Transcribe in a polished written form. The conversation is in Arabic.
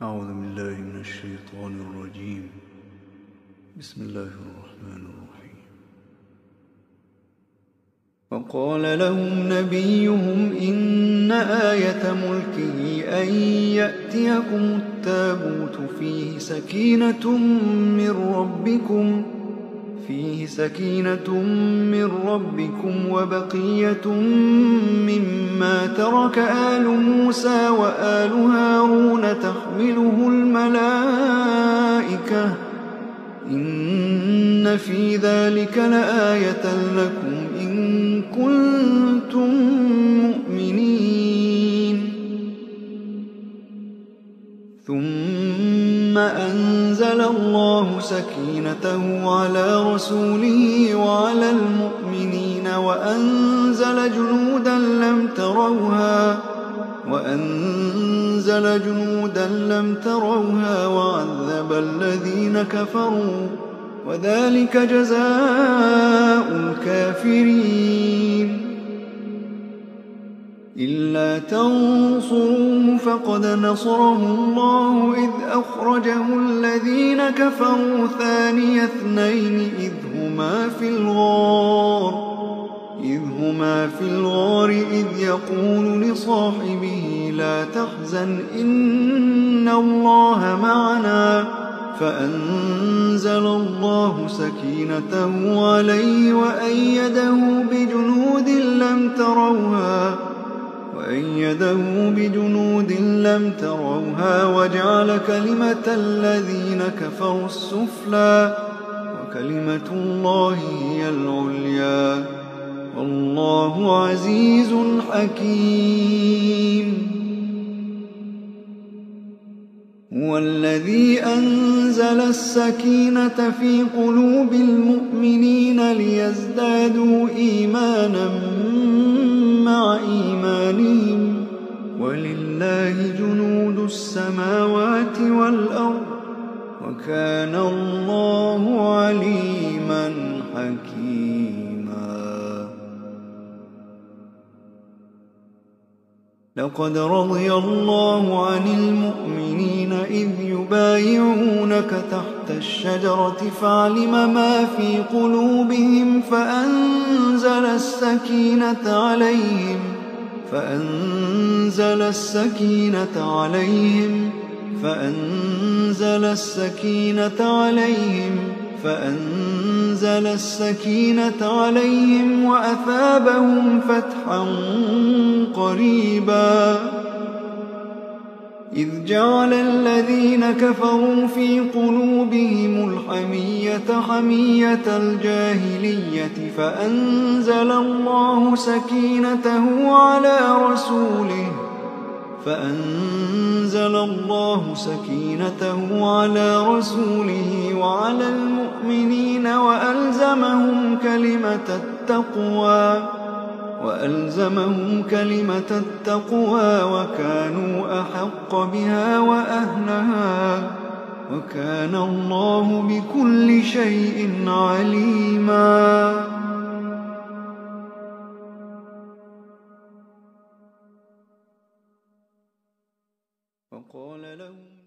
أعوذ بالله من الشيطان الرجيم. بسم الله الرحمن الرحيم. وقال لهم نبيهم إن آية ملكه أن يأتيكم التابوت فيه سكينة من ربكم وبقية مما ترك آل موسى وآل هارون تحمله الملائكة إن في ذلك لآية لكم إن كنتم مؤمنين. ثم أنزل الله سكينته على رسوله وعلى المؤمنين وأنزل جنودا لم تروها وعذب الذين كفروا وذلك جزاء الكافرين. إلا تنصروه فقد نصره الله إذ أخرجه الذين كفروا ثاني اثنين إذ هما في الغار إذ يقول لصاحبه لا تحزن إن الله معنا فأنزل الله سكينته عليه وأيده بجنود لم تروها وجعل كلمة الذين كفروا السفلى وكلمة الله هي العليا والله عزيز حكيم. هو الذي أنزل السكينة في قلوب المؤمنين ليزدادوا إيمانا مع إيمانهم ولله جنود السماوات والأرض وكان الله عليما حكيما. لقد رضي الله عن المؤمنين إذ يبايعونك تحت الشجرة فعلم ما في قلوبهم فأنزل السكينة عليهم وأثابهم فتحا قريبا. إذ جعل الذين كفروا في قلوبهم الحمية حمية الجاهلية فأنزل الله سكينته على رسوله وعلى المؤمنين وألزمهم كلمة التقوى وكانوا أحق بها وأهلها وكان الله بكل شيء عليما. وقال لهم